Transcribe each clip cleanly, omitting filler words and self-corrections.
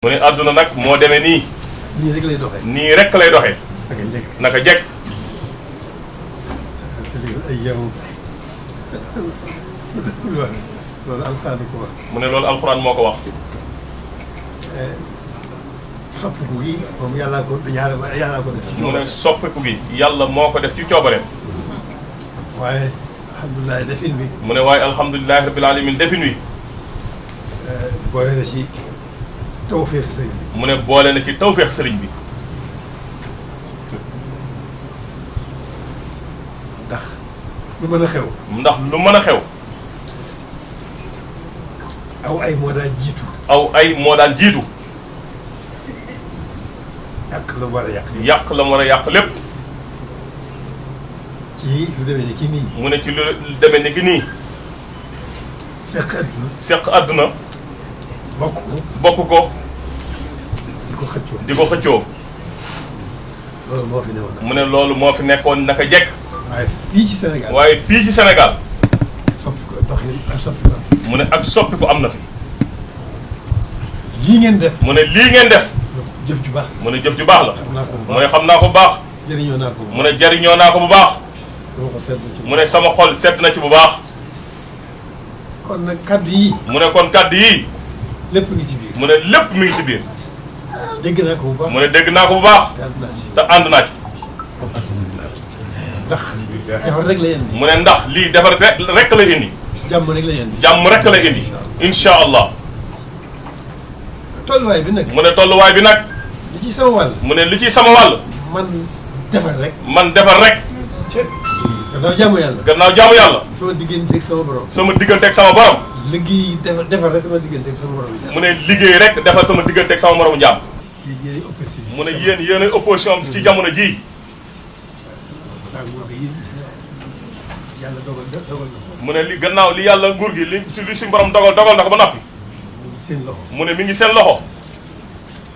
mu ne adduna nag moo demee nii. nii rek lay doxee. nii rek lay doxee. naka njëkk. naka jekk. ay yow loolu alxuraan ko wax. mu ne loolu alxuraan moo ko wax. soppiku gi moom yàllaa ko def. mu ne soppiku gi yàlla moo ko def ci coobareem. waaye alhamdulilah defin wi. mu ne waaye alhamdulilah rabbil alamin defin wi. boole na ci tawféex sëriñ bi. mu ne boole na ci tawféex sëriñ bi. ndax lu mën a xew. ndax lu mën a xew. aw ay moo daan jiitu. aw ay moo daan jiitu. yàq la mu war a yàq. yàq la mu war a yàq lépp. ci lu demee ni ki nii. mu ne ci lu demee ni ki nii. seq àdduna. seq àdduna. bokk ko. di ko xëccoo. loolu moo fi newoon. mu ne loolu moo fi nekkoon naka jekk. waaye fii ci Sénégal. waaye fii ci Sénégal. soppi ko doxin ak soppi ko. mu ne ak soppi ko am na fi. lii ngeen def. mu ne lii ngeen def. jëf ju baax. mu ne jëf ju baax la. mu ne xam naa ko bu baax. jëriñoo naa ko bu baax. mu ne jëriñoo naa ko bu baax. sama xol sedd na ci. mu ne sama xol sedd na ci bu baax. kon nag kaddu yii. mu ne kon kaddu yii. lépp ngi ci biir. mu ne lépp mi ngi ci biir. dégg naa ko bu baax. mu ne dégg naa ko bu baax. te ànd naa ci. ndax defar rek la indi. mu ne ndax lii defar rek la indi. jàmm rek la indi. jàmm rek la indi. incha allah. tolluwaay bi nag. mu ne tolluwaay bi nag. li ci sama wàll. mu ne li ci sama wàll. man defar rek. man defar rek. gannaaw jaamu yàlla. gannaaw jaamu yàlla. sama digganteeg sama borom. sama digganteeg sama borom. liggéey defar rek sama digganteeg sama borom. mu ne liggéey rek defar sama digganteeg sama moromu jaam. yéen opposition. mu ne yéen ay opposition ci jamono jii. yàlla dogal na ko. mu ne li gannaaw li yàlla nguur gi li suñu borom dogal na ko ba noppi. mu ngi seen loxo. mu ne mi ngi seen loxo.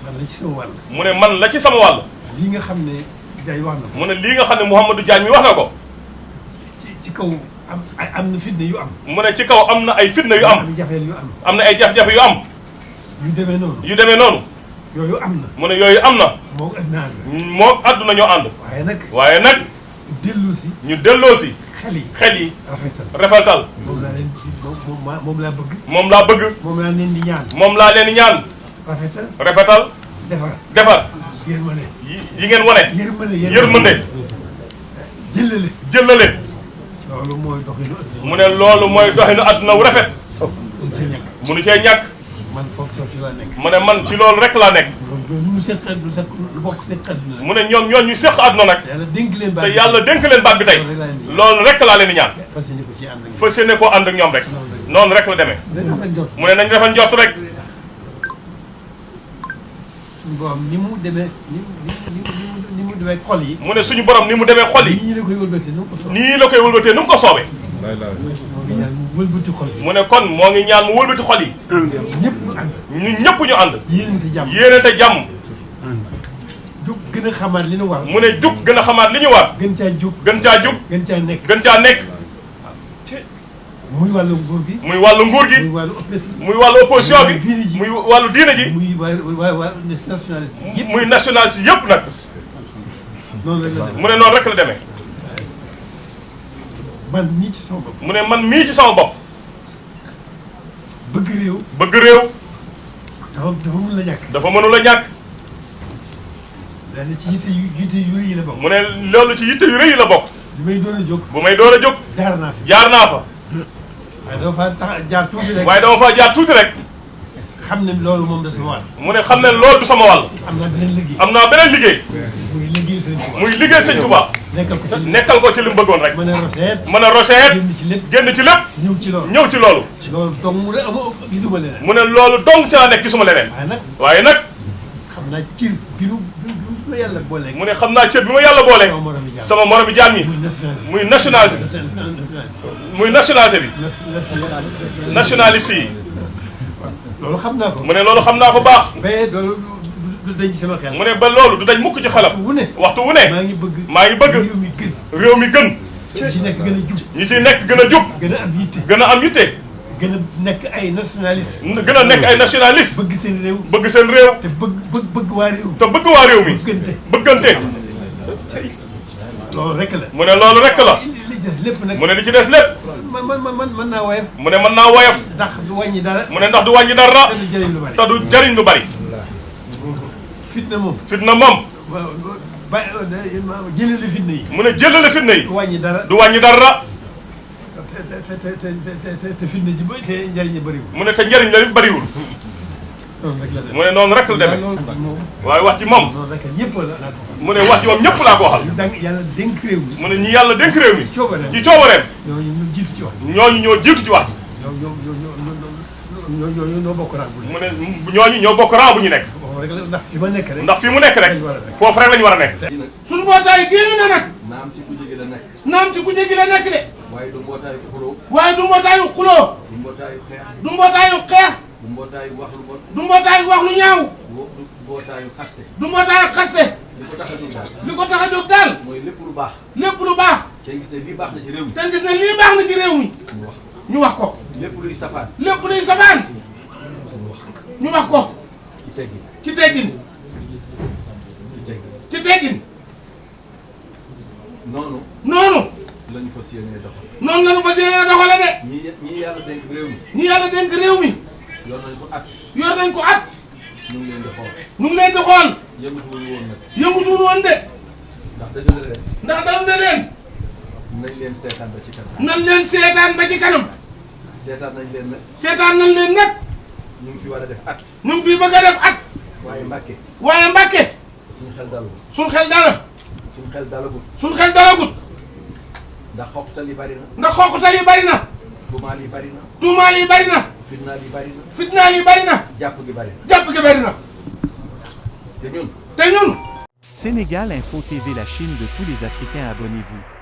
man la ci sama wàll. mu ne man la ci sama wàll. lii nga xam ne Diagne wax na ko. mu ne lii nga xam ne Mouhamadou Diagne mi wax na ko. ci kaw am na fitna yu am. mu ne ci kaw am na ay fitna yu am. am jafeel yu am. am na ay jafe-jafe yu am. yu demee noonu. yu demee noonu. yooyu am na. mu ne yooyu am na. moo àdduna ànd. moo àdduna ñoo ànd. waaye nag. delloo si. ñu delloo si. xel yi rafetal. moom laa leen moom laa bëgg. moom laa bëgg. moom laa leen di ñaan. moom laa leen di ñaan. rafetal. defar. yërmande. yi ngeen wane. yërmande. jëllale. loolu mooy doxinu àdduna. mu ne loolu mooy doxinu àdduna wu rafet. munu cee ñàkk. man foog ci laa nekk. mu ne man ci loolu rek laa nekk. ñu seq lu bokk seq àdduna. mu ne ñoom ñu seq àdduna nag. yàlla dénk leen baat te yàlla dénk leen baat bi tey. loolu rek laa leen di ñaan. fas yéene koo ànd ak ñoom rek. noonu rek la demee. mu ne nañ defa njort rek. suñu borom ni mu demee ni mu demee xol yi. mu ne suñu borom ni mu demee xol yi. nii la koy wëlbatee nu mu ko soobee. nii la koy wëlbatee nu mu ko soobee. wëlbati xol yi. mu ne kon moo ngi ñaan mu wëlbati xol yi. ñëpp ñu ànd. ñun ñëpp ñu ànd. yéenante jàmm. jug gën a xamaat li ñu war. mu ne jug gën a xamaat li ñu war. gën caa jug. gën caa jug. gën caa nekk. gën caa nekk. muy wàllu nguur gi. muy wàllu nguur gi. muy wàllu opposition bi. muy wàllu diine ji. muy nationaliste yëpp. muy nationaliste yëpp nag. noonu rek la demee. mu ne noonu rek la demee. man mii ci sama bopp. mu ne man mii ci sama bopp. bëgg réew. bëgg réew. dafa mënul a ñàkk. dafa mënul a ñàkk. daanaka ci yitte yu rëy yi la bokk. mu ne loolu ci yitte yu rëy yi la bokk. bu may door a jóg. bu may door a jóg. jaar naa fa. waaye dama faa jaar tuuti rek. waaye dama faa jaar tuuti rek. xam ne loolu moom da sama wàll. mu ne xam ne loolu du sama wàll. am naa beneen liggéey. am naa beneen liggéey. muy liggéey Sëñ Tuubaa. muy liggéey Sëñ Tuubaa. nekkal ko ci li mu bëggoon rek. mën a roseet. génn ci lépp. ñëw ci loolu. loolu dong mu ne gisuma leneen. mu ne loolu dong ca la nekk gisuma leneen. waaye nag. xam naa cër bi ma yàlla booleeg. mu ne xam naa cër bi ma yàlla booleeg. sama moromi jaam yi. muy nationalité bi. muy nationalité bi. nationaliste yi. loolu xam naa ko. mu ne loolu xam naa ko baax. mais loolu du dañ ci sama xel. mu ne ba loolu du dañ mukk ci xelam. waxtu wu ne. maa ngi bëgg réew mi gën. ñi ci nekk gën a jub. ñi ci nekk gën a jub. gën a am yitte. gën a am yitte. gën a nekk ay nationaliste. gën a nekk ay nationaliste. bëgg seen réew. bëgg seen réew. te bëgg waa réew. te bëgg waa réew mi. bëggante. loolu rek la. mu ne loolu rek la. li des lépp nag. mu ne li ci des lépp. mën naa woyof. mu ne mën naa woyof. ndax du wàññi dara. mu ne ndax du wàññi dara. te du jëriñ lu bari. te du jëriñ lu bari. fitna moom. fitna moom. jëlale fitna yi. mu ne jëlale fitna yi. du wàññi dara. du wàññi dara. te fitna ji ba te njëriñ la bëriwul. mu ne te njëriñ la bëriwul. mu ne noonu rek la demee. waaye wax ji moom. mu ne wax ji moom ñëpp laa ko waxal. yàlla dénk réew mi. mu ne ñi yàlla dénk réew mi. ci coobareem. ñooñu jiitu ci wax. ñooñu ñoo jiitu ci wax. ñooñu ñoo bokk rang bu mu ne ñooñu ñoo bokk rang bu ñu nekk. ndax fi ma nekk rek. ndax fi mu nekk rek. foofu rek la ñu war a nekk. suñu mbootaay génn na nag. naam ci kuje gi la nekk. naam ci kuje gi la nekk de. waaye du mbootaayu xuloo. waaye du mbootaayu xuloo. du mbootaayu xeex. du mbootaayu xeex. du mbootaayu wax lu bon. du mbootaayu wax lu ñaaw. du mbootaayu xaste. du mbootaayu xaste. li ko tax a jóg daal. li ko tax a jóg daal. mooy lépp lu baax. lépp lu baax. te gis ne lii baax na ci réew mi. te gis ne lii baax na ci réew mi. ñu wax ñu wax ko. lépp luy safaan. lépp luy safaan. ñu wax ko. ci teggin. ci teggin. ci teggin. ci teggin. noonu. noonu. lañu fas yéenee doxal. noonu la ñu fas yéenee doxale de. ñii yàlla dénk réew mi. ñi yàlla dénk réew mi. yor nañ ko at. yor nañ ko at. ñu ngi leen di xool. ñu ngi leen di xool. yëngatuwul woon nag. yëngutuwul woon de. ndax dañu ne leen. ndax dañu ne leen. nañ leen seetaan ba ci kanam. nañ leen seetaan ba ci kanam. seetaan nañ leen nag. seetaan nañ leen nag. ñu ngi fi war a def at. ñu ngi fi bëgg a def at. waaye Mbàkke. waaye Mbàkke. suñu xel dalul. suñ xel dara. suñu xel dalagut. suñ xel dalagut. ndax xoqtal yi bari na. ndax xoqatal yi bari na. tuumaal yi bari na. tuumaal yi bari na. fitnaal yi bari na. fitnaal yi bari na. jàpp gi bari na. jàpp gi bari na. te ñun. te ñun. Sénégal Info TV, la Chine de tous les Africains, abonnez-vous.